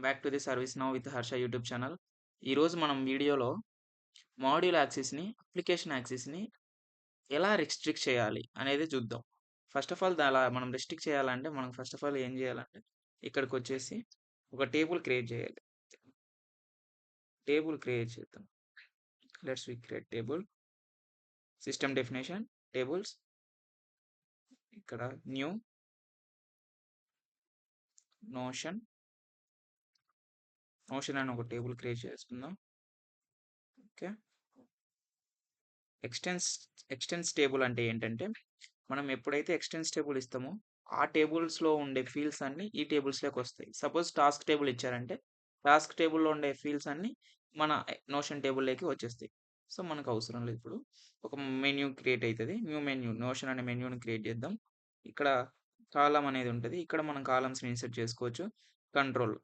Welcome back to the service now with Harsha YouTube channel. ఈరోజు మనం వీడియోలో మాడ్యూల్ యాక్సెస్ని అప్లికేషన్ యాక్సెస్ని ఎలా రిస్ట్రిక్ట్ చేయాలి అనేది చూద్దాం. ఫస్ట్ ఆఫ్ ఆల్ అలా మనం రిస్ట్రిక్ట్ చేయాలంటే మనం ఫస్ట్ ఆఫ్ ఆల్ ఏం చేయాలంటే ఇక్కడికి వచ్చేసి ఒక టేబుల్ క్రియేట్ చేయాలి. టేబుల్ క్రియేట్ చేద్దాం. Let's we create table. System definition tables, ఇక్కడ న్యూ నోషన్ అని ఒక టేబుల్ క్రియేట్ చేసుకుందాం. ఓకే, ఎక్స్టెన్స్ టేబుల్ అంటే ఏంటంటే మనం ఎప్పుడైతే ఎక్స్టెన్స్ టేబుల్ ఇస్తామో ఆ టేబుల్స్లో ఉండే ఫీల్డ్స్ అన్ని ఈ టేబుల్స్లోకి వస్తాయి. సపోజ్ టాస్క్ టేబుల్ ఇచ్చారంటే టాస్క్ టేబుల్లో ఉండే ఫీల్డ్స్ అన్ని మన నోషన్ టేబుల్లోకి వచ్చేస్తాయి. సో మనకు అవసరం లేదు. ఇప్పుడు ఒక మెన్యూ క్రియేట్ అవుతుంది. న్యూ మెన్యూ నోషన్ అనే మెన్యూని క్రియేట్ చేద్దాం. ఇక్కడ కాలం అనేది ఉంటుంది. ఇక్కడ మనం కాలమ్స్ని ఇన్సర్ట్ చేసుకోవచ్చు. కంట్రోల్,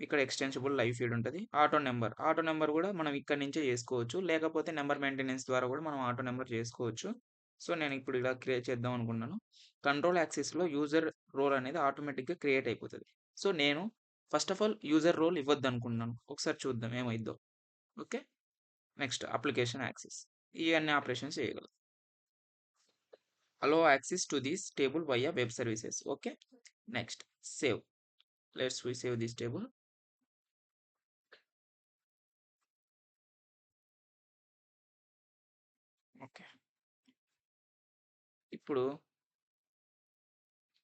ఇక్కడ ఎక్స్టెన్సిబుల్ లైవ్ ఫీడ్ ఉంటుంది. ఆటో నెంబర్ కూడా మనం ఇక్కడ నుంచే చేసుకోవచ్చు, లేకపోతే నెంబర్ మెయింటెనెన్స్ ద్వారా కూడా మనం ఆటో నెంబర్ చేసుకోవచ్చు. సో నేను ఇప్పుడు ఇలా క్రియేట్ చేద్దాం అనుకున్నాను. కంట్రోల్ యాక్సిస్లో యూజర్ రోల్ అనేది ఆటోమేటిక్గా క్రియేట్ అయిపోతుంది. సో నేను first of all user role ఇవ్వద్దు అనుకున్నాను. ఒకసారి చూద్దాం ఏమైద్దో. ఓకే, నెక్స్ట్ అప్లికేషన్ యాక్సెస్, ఇవన్నీ ఆపరేషన్స్ చేయగలరు. Allow access to this table via web services. Okay, next save. Let's we save this table. Okay, ఇప్పుడు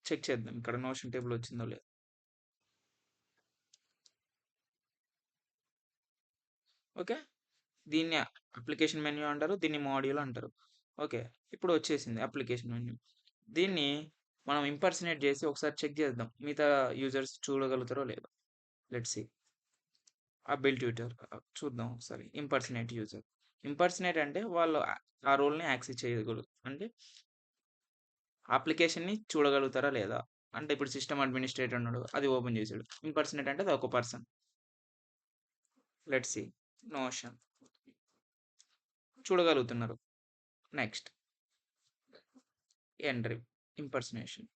చెక్ చేద్దాం ఇక్కడ నోషన్ టేబుల్ వచ్చిందో లేదు. ఓకే, దీన్ని అప్లికేషన్ మెన్యూ అంటారు, దీన్ని మాడ్యూల్ అంటారు. ఓకే, ఇప్పుడు వచ్చేసింది అప్లికేషన్ మెన్యూ. దీన్ని మనం ఇంపర్సనేట్ చేసి ఒకసారి చెక్ చేద్దాం మిగతా యూజర్స్ చూడగలుగుతారో లేదో. లెట్స్ సి అబిలిటీ ట్యూటర్ చూద్దాం ఒకసారి. ఇంపర్సనేట్ అంటే వాళ్ళు ఆ రోల్ని యాక్సెస్ చేయగలరు, అంటే అప్లికేషన్ని చూడగలుగుతారా లేదా. అంటే ఇప్పుడు సిస్టమ్ అడ్మినిస్ట్రేటర్ ఉన్నాడు, అది ఓపెన్ చేసాడు. ఇంపర్సనేట్ అంటే అది ఒక పర్సన్. లెట్స్ సి నోషన్ చూడగలుగుతున్నారు. Next entry impersonation.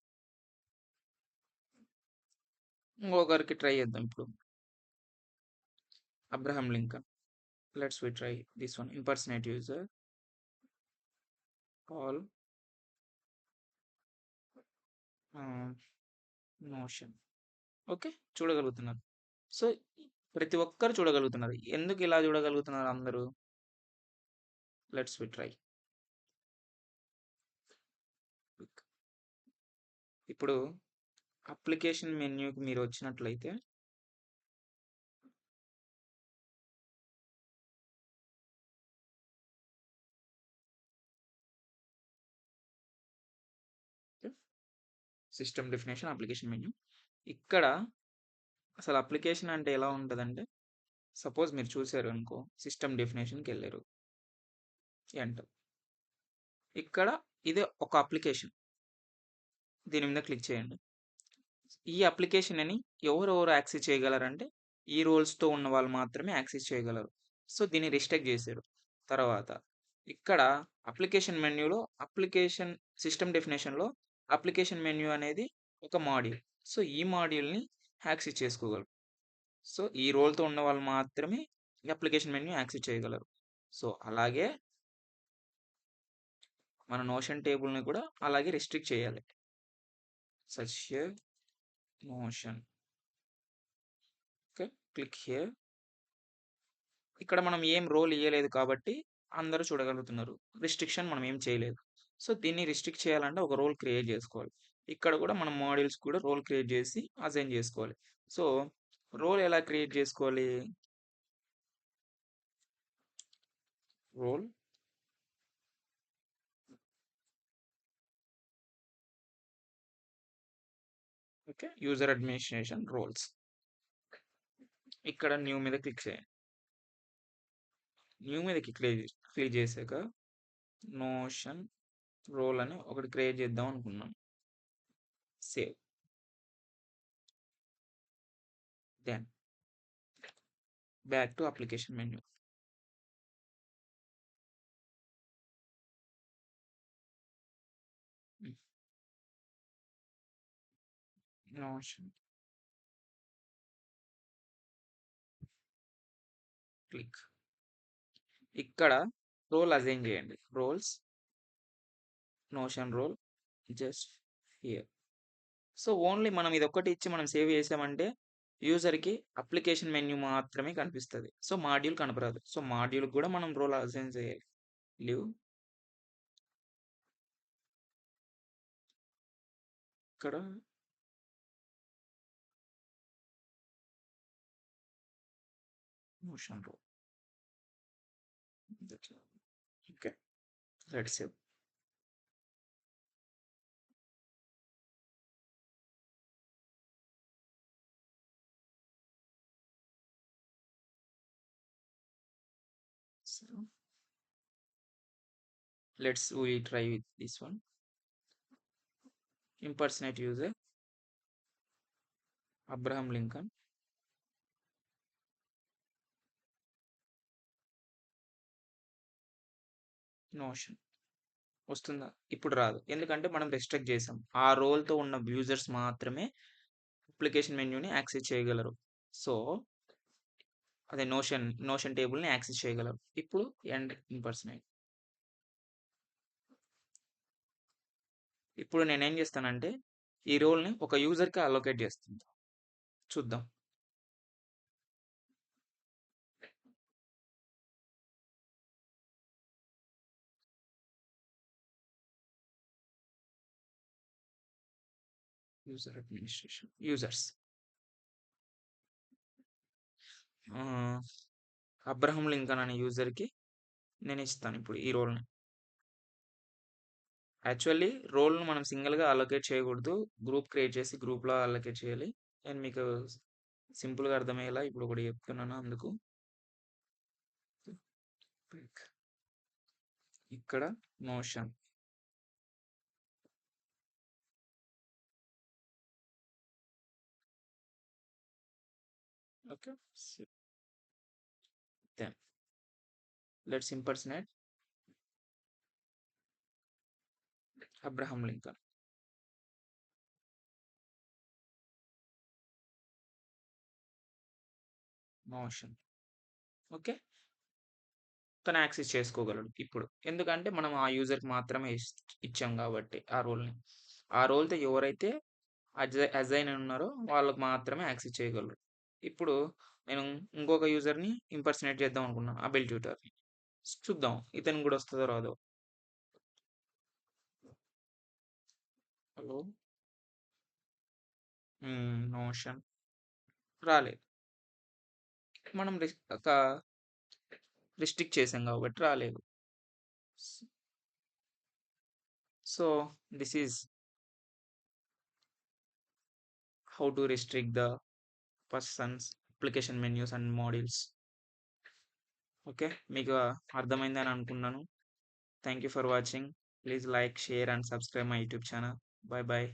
ఇంకొకరికి ట్రై చేద్దాం. ఇప్పుడు Abraham Lincoln. Let's we try this one. Impersonate user all notion. Okay, చూడగలుగుతున్నారు. సో ప్రతి ఒక్కరు చూడగలుగుతున్నారు. ఎందుకు ఇలా చూడగలుగుతున్నారు అందరూ? Let's we try. ఇప్పుడు అప్లికేషన్ మెన్యూకి మీరు వచ్చినట్లయితే సిస్టమ్ డెఫినేషన్ అప్లికేషన్ మెన్యూ. ఇక్కడ అసలు అప్లికేషన్ అంటే ఎలా ఉంటుందంటే, సపోజ్ మీరు చూసారు అనుకో, సిస్టమ్ డెఫినేషన్కి వెళ్ళారు, ఎంటర్. ఇక్కడ ఇది ఒక అప్లికేషన్, దీని మీద క్లిక్ చేయండి. ఈ అప్లికేషన్ అని ఎవరెవరు యాక్సెస్ చేయగలరంటే ఈ రోల్స్తో ఉన్న వాళ్ళు మాత్రమే యాక్సెస్ చేయగలరు. సో దీన్ని రిస్ట్రిక్ట్ చేశారు. తర్వాత ఇక్కడ అప్లికేషన్ మెన్యూలో అప్లికేషన్ సిస్టమ్ డెఫినేషన్లో అప్లికేషన్ మెన్యూ అనేది ఒక మాడ్యూల్. సో ఈ మాడ్యూల్ని యాక్సెస్ చేసుకోగలరు. సో ఈ రోల్తో ఉన్న వాళ్ళు మాత్రమే ఈ అప్లికేషన్ మెన్యూ యాక్సెస్ చేయగలరు. సో అలాగే మన నోషన్ టేబుల్ని కూడా అలాగే రిస్ట్రిక్ట్ చేయాలి. Such here notion. Okay, click here. ఇక్కడ మనం ఏం రోల్ ఇవ్వలేదు కాబట్టి అందరూ చూడగలుగుతున్నారు. రిస్ట్రిక్షన్ మనం ఏం చేయలేదు. సో దీన్ని రిస్ట్రిక్ట్ చేయాలంటే ఒక రోల్ క్రియేట్ చేసుకోవాలి. ఇక్కడ కూడా మనం మోడల్స్ కూడా రోల్ క్రియేట్ చేసి అసైన్ చేసుకోవాలి. సో రోల్ ఎలా క్రియేట్ చేసుకోవాలి? Role okay, user administration roles. ఇక్కడ న్యూ మీద క్లిక్ చేయండి. న్యూ మీద క్లిక్ చేశాక నోషన్ రోల్ అని ఒకటి క్రియేట్ చేద్దాం అనుకున్నాం. Save. Then back to application menu. Notion click. ఇక్కడ రోల్ అసైన్ చేయండి. Roles, notion role just here. So only మనం ఇదొక్కటి ఇచ్చి మనం సేవ్ చేసామంటే యూజర్‌కి అప్లికేషన్ మెన్యూ మాత్రమే కనిపిస్తది. సో మాడ్యూల్ కనపరాదు. సో మాడ్యూల్‌కి కూడా మనం రోల్ అసైన్ చేయాలి. లీవ్ ఇక్కడ motion role. Okay. Let's save. So we try with this one. Impersonate user Abraham Lincoln. Notion వస్తుందా? ఇప్పుడు రాదు. ఎందుకంటే మనం రెస్ట్రిక్ట్ చేసాం. ఆ రోల్‌తో ఉన్న యూజర్స్ మాత్రమే అప్లికేషన్ మెన్యూని యాక్సెస్ చేయగలరు. సో అదే నోషన్ టేబుల్‌ని యాక్సెస్ చేయగలరు. ఇప్పుడు ఎండ్ ఇంపర్సనేట్. ఇప్పుడు నేనేం చేస్తానంటే ఈ రోల్‌ని ఒక యూజర్‌కి అలొకేట్ చేస్తాను. చూద్దాం. User administration users. Abraham Lincoln అనే యూజర్‌కి నేను ఇస్తాను ఇప్పుడు ఈ రోల్‌ని. యాక్చువల్లీ రోల్‌ను మనం సింగిల్‌గా అలొకేట్ చేయకూడదు. గ్రూప్ క్రియేట్ చేసి గ్రూప్‌లో అలొకేట్ చేయాలి. నేను మీకు సింపుల్‌గా అర్థమయ్యేలా ఇప్పుడు ఒకటి చెప్తున్నాను అందుకు. ఇక్కడ motion. Okay. Then let's impersonate Abraham Lincoln. Motion. Okay. తను యాక్సెస్ చేసుకోగలడు ఇప్పుడు. ఎందుకంటే మనం ఆ యూజర్‌కి మాత్రమే ఇచ్చాం కాబట్టి ఆ రోల్‌ని. ఆ రోల్‌తో ఎవరైతే అసైన్ ఉన్నారో వాళ్ళకి మాత్రమే యాక్సెస్ చేయగలరు. ఇప్పుడు నేను ఇంకొక యూజర్‌ని ఇంపర్సనేట్ చేద్దాం అనుకున్నాను. అబెల్ ట్యూటర్‌ని. చూద్దాం ఇతనికి కూడా వస్తదో రాదో. హలో. నోషన్ రాలేదు. మనం రిస్ట్రిక్ట్ చేసాం కాబట్టి రాలేదు. So this is how to restrict the persons application menus and modules. Okay. మీకు అర్థమైందని అనుకున్నాను. Thank you for watching. Please like, share and subscribe my YouTube channel. By by.